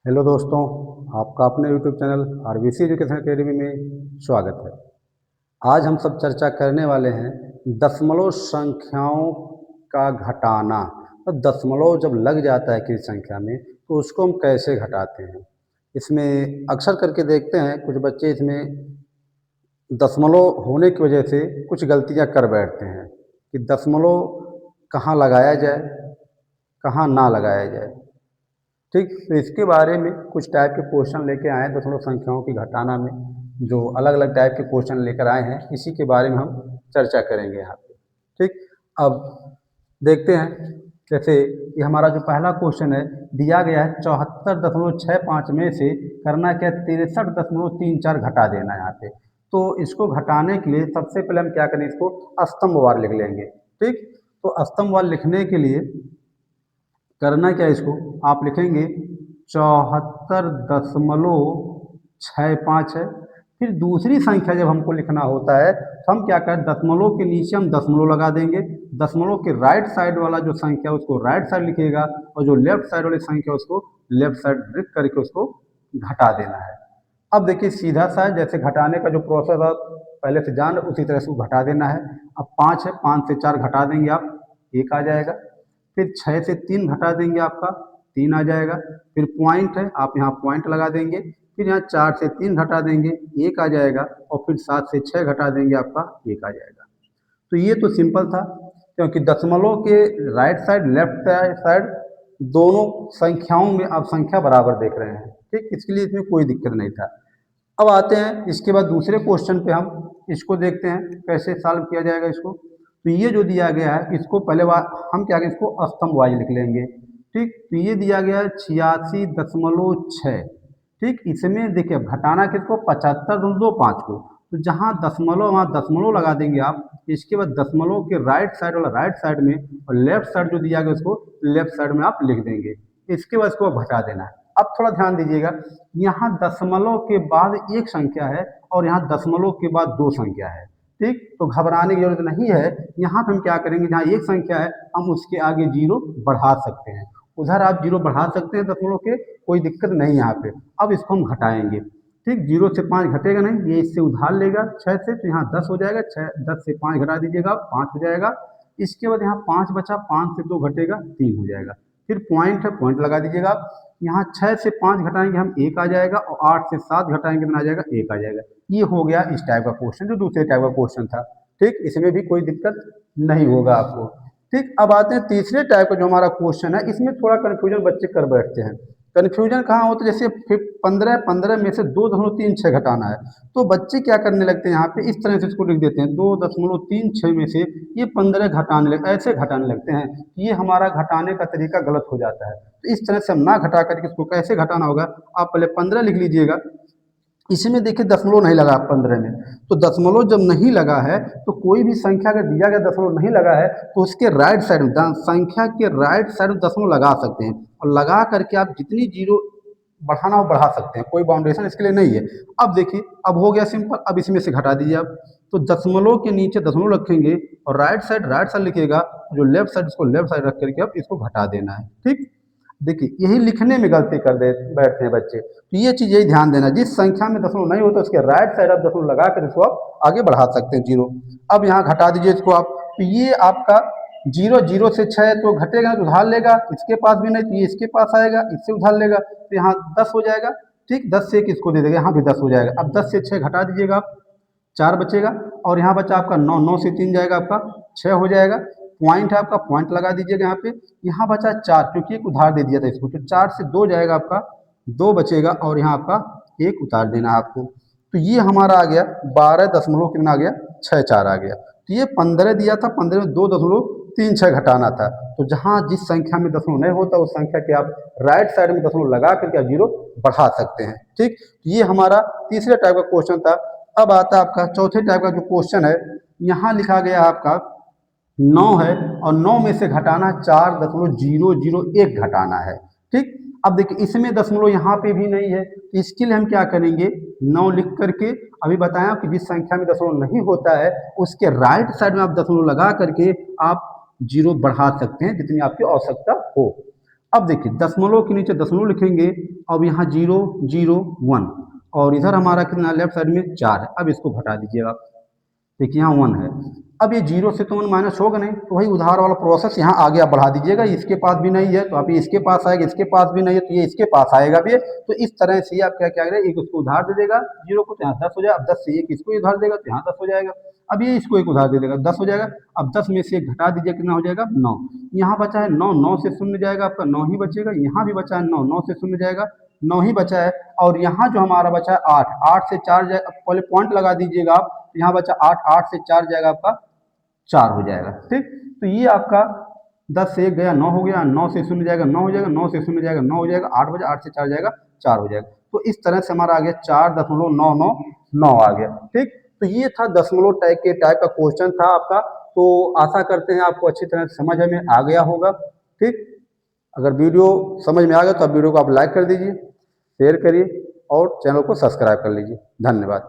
Hello दोस्तों, आपका अपने YouTube channel RBC education academy में स्वागत है। आज हम सब चर्चा करने वाले हैं दशमलव संख्याओं का घटाना। तो दशमलव जब लग जाता है किसी संख्या में तो उसको हम कैसे घटाते हैं। इसमें अक्सर करके देखते हैं कुछ बच्चे इसमें दशमलव होने की वजह से कुछ गलतियां कर बैठते हैं कि दशमलव कहाँ लगाया जाए, कहाँ ना लगाया जाए। ठीक, तो इसके बारे में कुछ टाइप के क्वेश्चन लेके आए हैं दशमलव संख्याओं की घटाना में। जो अलग अलग टाइप के क्वेश्चन लेकर आए हैं इसी के बारे में हम चर्चा करेंगे यहाँ पे। ठीक, अब देखते हैं। जैसे ये हमारा जो पहला क्वेश्चन है, दिया गया है 74.65 में से करना क्या है, 63.34 घटा देना है यहाँ पे। तो इसको घटाने के लिए सबसे पहले हम क्या करें, इसको स्तंभवार लिख लेंगे। ठीक, तो स्तंभवार लिखने के लिए करना क्या है, इसको आप लिखेंगे 74.65 है। फिर दूसरी संख्या जब हमको लिखना होता है तो हम क्या करें, दशमलव के नीचे हम दशमलव लगा देंगे। दशमलव के राइट साइड वाला जो संख्या उसको राइट साइड लिखिएगा और जो लेफ्ट साइड वाली संख्या उसको लेफ्ट साइड लिख करके उसको घटा देना है। अब देखिए सीधा सा है, जैसे घटाने का जो प्रोसेस आप पहले से जान रहे उसी तरह से उसको घटा देना है। अब 5 है, 5 से 4 घटा देंगे आप, 1 आ जाएगा। फिर 6 से 3 घटा देंगे, आपका 3 आ जाएगा। फिर पॉइंट है, आप यहाँ पॉइंट लगा देंगे। फिर यहाँ 4 से 3 घटा देंगे, 1 आ जाएगा। और फिर 7 से 6 घटा देंगे, आपका 1 आ जाएगा। तो ये तो सिंपल था, क्योंकि दशमलव के राइट साइड लेफ्ट साइड दोनों संख्याओं में आप संख्या बराबर देख रहे हैं। ठीक, इसके लिए इसमें कोई दिक्कत नहीं था। अब आते हैं इसके बाद दूसरे क्वेश्चन पे, हम इसको देखते हैं कैसे सॉल्व किया जाएगा इसको। तो ये जो दिया गया है इसको पहले हम क्या करें, इसको स्तंभ वाइज लिख लेंगे। ठीक, तो ये दिया गया है 86.6। ठीक, इसमें देखिए घटाना किसको, 75.25 को। तो जहाँ दशमलव वहाँ दशमलव लगा देंगे आप। इसके बाद दशमलव के राइट साइड वाला राइट साइड में और लेफ्ट साइड जो दिया गया उसको लेफ्ट साइड में आप लिख देंगे। इसके बाद इसको घटा देना है। अब थोड़ा ध्यान दीजिएगा, यहाँ दशमलव के बाद एक संख्या है और यहाँ दशमलव के बाद दो संख्या है। ठीक, तो घबराने की जरूरत नहीं है। यहाँ पे हम क्या करेंगे, जहाँ एक संख्या है हम उसके आगे जीरो बढ़ा सकते हैं। उधर आप जीरो बढ़ा सकते हैं दशमलव के, कोई दिक्कत नहीं यहाँ पे। अब इसको हम घटाएंगे। ठीक, 0 से 5 घटेगा नहीं, ये इससे उधार लेगा 6 से, तो यहाँ 10 हो जाएगा। 10 से 5 घटा दीजिएगा, 5 हो जाएगा। इसके बाद यहाँ 5 बचा, 5 से 2 घटेगा, 3 हो जाएगा। फिर पॉइंट है, पॉइंट लगा दीजिएगा आप। यहाँ 6 से 5 घटाएंगे हम, 1 आ जाएगा। और 8 से 7 घटाएंगे तो आ जाएगा, 1 आ जाएगा। ये हो गया इस टाइप का क्वेश्चन, जो दूसरे टाइप का क्वेश्चन था। ठीक, इसमें भी कोई दिक्कत नहीं होगा आपको। ठीक, अब आते हैं तीसरे टाइप का जो हमारा क्वेश्चन है। इसमें थोड़ा कन्फ्यूजन बच्चे कर बैठते हैं। कन्फ्यूजन कहाँ होता है, जैसे 15 में से 2.36 घटाना है, तो बच्चे क्या करने लगते हैं, यहाँ पे इस तरह से इसको लिख देते हैं 2.36 में से ये 15 घटाने लगते, ऐसे घटाने लगते हैं। ये हमारा घटाने का तरीका गलत हो जाता है। तो इस तरह से हम ना घटा करके इसको कैसे घटाना होगा, आप पहले 15 लिख लीजिएगा। इसमें देखिए दशमलव नहीं लगा 15 में, तो दशमलव जब नहीं लगा है तो कोई भी संख्या अगर दिया गया दशमलव नहीं लगा है तो उसके राइट साइड में संख्या के राइट साइड में दशमलव लगा सकते हैं। और लगा करके आप जितनी जीरो बढ़ाना हो बढ़ा सकते हैं, कोई बाउंडेशन इसके लिए नहीं है। अब देखिए, अब हो गया सिंपल। अब इसमें से घटा दीजिए आप। तो दशमलव के नीचे दशमलव रखेंगे और राइट साइड लिखिएगा, जो लेफ्ट साइड इसको लेफ्ट साइड रख करके आप इसको घटा देना है। ठीक, देखिए यही लिखने में गलती कर दे बैठते हैं बच्चे। तो ये चीज़ यही ध्यान देना, जिस संख्या में दशमलव नहीं होता उसके राइट साइड आप दशमलव लगा कर इसको आप आगे बढ़ा सकते हैं, जीरो। अब यहाँ घटा दीजिए इसको आप। तो ये आपका 0 से 6 तो घटेगा तो उधार लेगा, इसके पास भी नहीं तो ये इसके पास आएगा, इससे उधार लेगा, तो यहाँ 10 हो जाएगा। ठीक, 10 से 1 इसको दे देगा, यहाँ भी 10 हो जाएगा। अब 10 से 6 घटा दीजिएगा आप, 4 बचेगा। और यहाँ बचा आपका 9, 9 से 3 जाएगा, आपका 6 हो जाएगा। पॉइंट है आपका, पॉइंट लगा दीजिएगा यहाँ पे। यहाँ बचा 4, क्योंकि एक उधार दे दिया था इसको, तो 4 से 2 जाएगा, आपका 2 बचेगा। और यहाँ आपका 1 उतार देना है आपको। तो ये हमारा आ गया 12 कितना आ गया, 6 4 आ गया। तो ये 15 दिया था, 15 में 2.36 घटाना था। तो जहाँ जिस संख्या में दशमलव नहीं होता उस संख्या के आप राइट साइड में दशमलव लगा करके आप जीरो बढ़ा सकते हैं। ठीक, ये हमारा तीसरे टाइप का क्वेश्चन था। अब आता है आपका चौथे टाइप का जो क्वेश्चन है। यहाँ लिखा गया आपका 9 है और 9 में से घटाना 4.001 घटाना है। ठीक, अब देखिए इसमें दशमलव यहाँ पे भी नहीं है, तो इसके लिए हम क्या करेंगे, 9 लिख करके अभी बताया कि जिस संख्या में दशमलव नहीं होता है उसके राइट साइड में आप दशमलव लगा करके आप जीरो बढ़ा सकते हैं जितनी आपकी आवश्यकता हो। अब देखिए दशमलव के नीचे दशमलव लिखेंगे, अब यहाँ 0 0 1 और इधर हमारा कितना लेफ्ट साइड में 4 है। अब इसको घटा दीजिएगा, देखिए यहाँ 1 है। अब ये 0 से तो 1 माइनस होगा नहीं, तो वही उधार वाला प्रोसेस यहाँ आगे आप बढ़ा दीजिएगा। इसके पास भी नहीं है तो आप इसके पास आएगा, इसके पास भी नहीं है तो ये इसके पास आएगा भी। तो इस तरह से आप क्या क्या करें, एक उसको उधार दे देगा 0 को, तो यहाँ 10 हो जाएगा। अब 10 से एक इसको उधार देगा तो यहाँ 10 हो जाएगा। अब ये इसको एक उधार दे देगा, 10 हो जाएगा। अब 10 में से एक घटा दीजिए, कितना हो जाएगा 9। यहाँ बचा है 9, 9 से शून्य जाएगा आपका 9 ही बचेगा। यहाँ भी बचा है 9, 9 से शून्य जाएगा 9 ही बचा है। और यहाँ जो हमारा बचा है 8, 8 से 4 जाएगा, पहले पॉइंट लगा दीजिएगा आप। यहाँ बचा 8, 8 से 4 जाएगा आपका 4 हो जाएगा। ठीक, तो ये आपका 10 से 1 गया 9 हो गया, 9 से शून्य जाएगा 9 हो जाएगा, 9 से शून्य जाएगा 9 हो जाएगा, 8 बजा, 8 से 4 जाएगा 4 हो जाएगा। तो इस तरह से हमारा आ गया 4.999 आ गया। ठीक, तो ये था दशमलव टाइप का क्वेश्चन था आपका। तो आशा करते हैं आपको अच्छी तरह से समझ में आ गया होगा। ठीक, अगर वीडियो समझ में आ गया तो आप वीडियो को आप लाइक कर दीजिए, शेयर करिए और चैनल को सब्सक्राइब कर लीजिए। धन्यवाद।